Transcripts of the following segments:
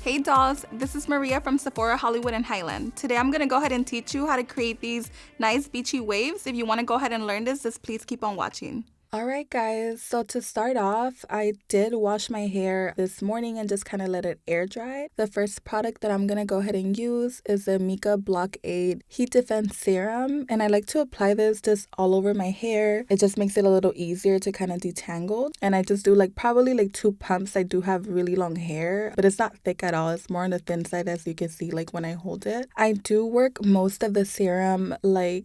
Hey dolls, this is Maria from Sephora, Hollywood, and Highland. Today I'm gonna go ahead and teach you how to create these nice beachy waves. If you wanna go ahead and learn this, just please keep on watching. Alright guys, so to start off, I did wash my hair this morning and just kind of let it air dry. The first product that I'm going to go ahead and use is the Mika Blockade Heat Defense Serum. And I like to apply this just all over my hair. It just makes it a little easier to kind of detangle. And I just do probably 2 pumps. I do have really long hair, but it's not thick at all. It's more on the thin side, as you can see when I hold it. I do work most of the serum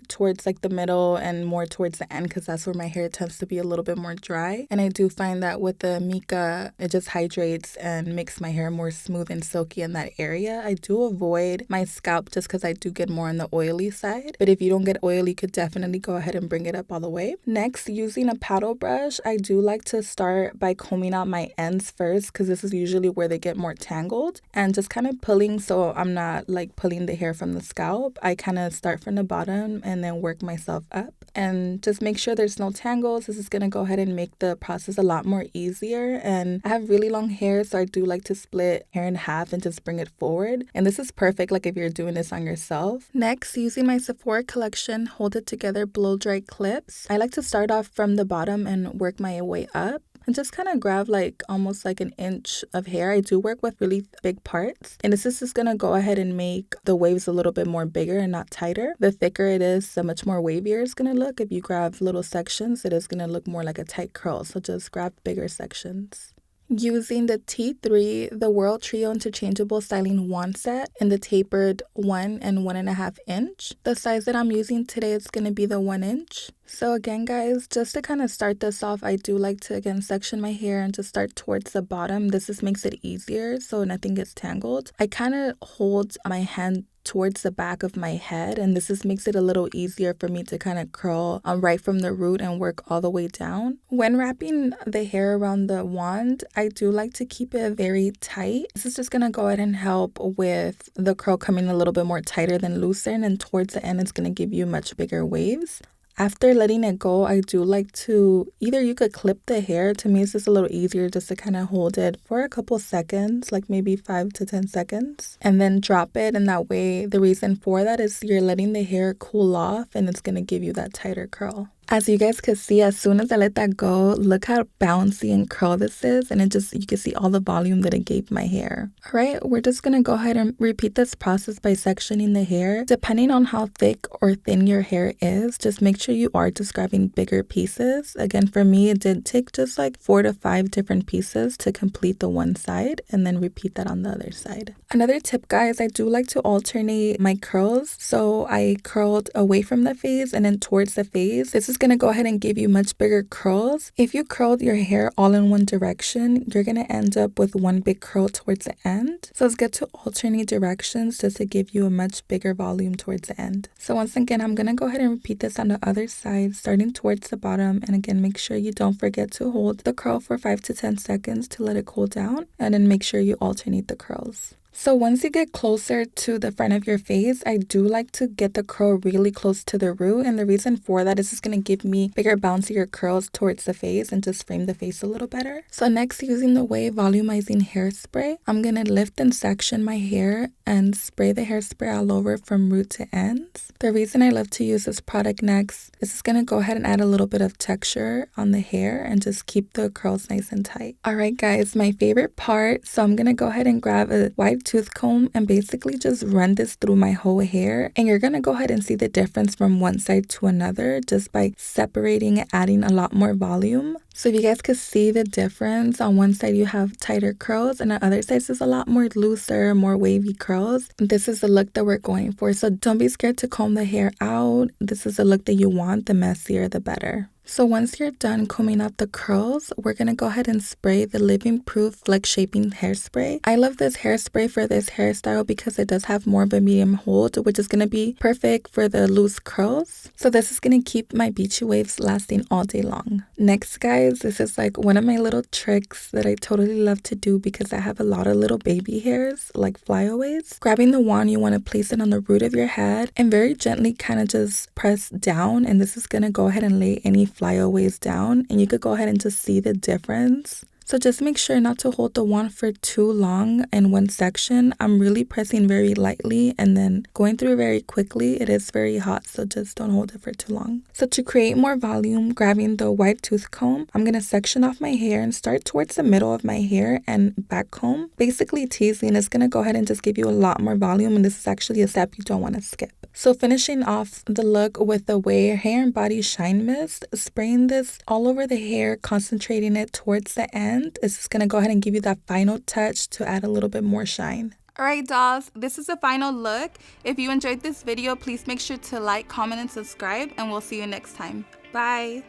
towards the middle and more towards the end because that's where my hair tends to be a little bit more dry. And I do find that with the Mika, it just hydrates and makes my hair more smooth and silky in that area. I do avoid my scalp just because I do get more on the oily side. But if you don't get oily, you could definitely go ahead and bring it up all the way. Next, using a paddle brush, I do like to start by combing out my ends first because this is usually where they get more tangled. And just kind of pulling so I'm not pulling the hair from the scalp. I kind of start from the bottom and then work myself up. And just make sure there's no tangles. This is going to go ahead and make the process a lot more easier. And I have really long hair, so I do like to split hair in half and just bring it forward. And this is perfect if you're doing this on yourself. Next, using my Sephora collection Hold It Together blow dry clips, I like to start off from the bottom and work my way up. And just kind of grab almost an inch of hair. I do work with really big parts. And this is just going to go ahead and make the waves a little bit more bigger and not tighter. The thicker it is, the much more wavier it's going to look. If you grab little sections, it is going to look more like a tight curl. So just grab bigger sections. Using the T3, the World Trio Interchangeable Styling Wand Set in the tapered 1 and 1.5 inch. The size that I'm using today is going to be the 1 inch. So again guys, just to kind of start this off, I do like to again section my hair and just start towards the bottom. This just makes it easier so nothing gets tangled. I kind of hold my hand towards the back of my head, and this just makes it a little easier for me to kind of curl right from the root and work all the way down. When wrapping the hair around the wand, I do like to keep it very tight. This is just going to go ahead and help with the curl coming a little bit more tighter than looser, and towards the end it's going to give you much bigger waves. After letting it go, I do like to, either you could clip the hair. To me, it's just a little easier just to kind of hold it for a couple seconds, maybe 5 to 10 seconds, and then drop it. And that way, the reason for that is you're letting the hair cool off and it's going to give you that tighter curl. As you guys could see, as soon as I let that go, look how bouncy and curl this is. And you can see all the volume that it gave my hair. All right, we're just going to go ahead and repeat this process by sectioning the hair. Depending on how thick or thin your hair is, just make sure you are just grabbing bigger pieces. Again, for me, it did take just 4 to 5 different pieces to complete the one side, and then repeat that on the other side. Another tip, guys, I do like to alternate my curls. So I curled away from the face and then towards the face. This is going to go ahead and give you much bigger curls. If you curled your hair all in one direction, you're going to end up with one big curl towards the end. So it's good to alternate directions just to give you a much bigger volume towards the end. So once again, I'm going to go ahead and repeat this on the other side, starting towards the bottom. And again, make sure you don't forget to hold the curl for 5 to 10 seconds to let it cool down. And then make sure you alternate the curls. So once you get closer to the front of your face, I do like to get the curl really close to the root. And the reason for that is it's going to give me bigger, bouncier curls towards the face and just frame the face a little better. So next, using the Way Volumizing Hairspray, I'm going to lift and section my hair and spray the hairspray all over from root to ends. The reason I love to use this product next is it's going to go ahead and add a little bit of texture on the hair and just keep the curls nice and tight. All right, guys, my favorite part. So I'm going to go ahead and grab a wide tooth comb and basically just run this through my whole hair, and you're gonna go ahead and see the difference from one side to another just by separating and adding a lot more volume. So if you guys could see the difference, on one side you have tighter curls and on the other side is a lot more looser, more wavy curls. This is the look that we're going for, so don't be scared to comb the hair out. This is the look that you want. The messier the better. So once you're done combing out the curls, we're going to go ahead and spray the Living Proof Flex Shaping Hairspray. I love this hairspray for this hairstyle because it does have more of a medium hold, which is going to be perfect for the loose curls. So this is going to keep my beachy waves lasting all day long. Next, guys, this is one of my little tricks that I totally love to do because I have a lot of little baby hairs, like flyaways. Grabbing the wand, you want to place it on the root of your head and very gently kind of just press down, and this is going to go ahead and lay any flyaways down, and you could go ahead and just see the difference. So just make sure not to hold the wand for too long in one section. I'm really pressing very lightly and then going through very quickly. It is very hot, so just don't hold it for too long. So to create more volume, grabbing the wide tooth comb, I'm going to section off my hair and start towards the middle of my hair and back comb. Basically teasing is going to go ahead and just give you a lot more volume, and this is actually a step you don't want to skip. So finishing off the look with the Way Hair and Body Shine Mist, spraying this all over the hair, concentrating it towards the end. This is going to go ahead and give you that final touch to add a little bit more shine. Alright dolls, this is the final look. If you enjoyed this video, please make sure to like, comment, and subscribe, and we'll see you next time. Bye!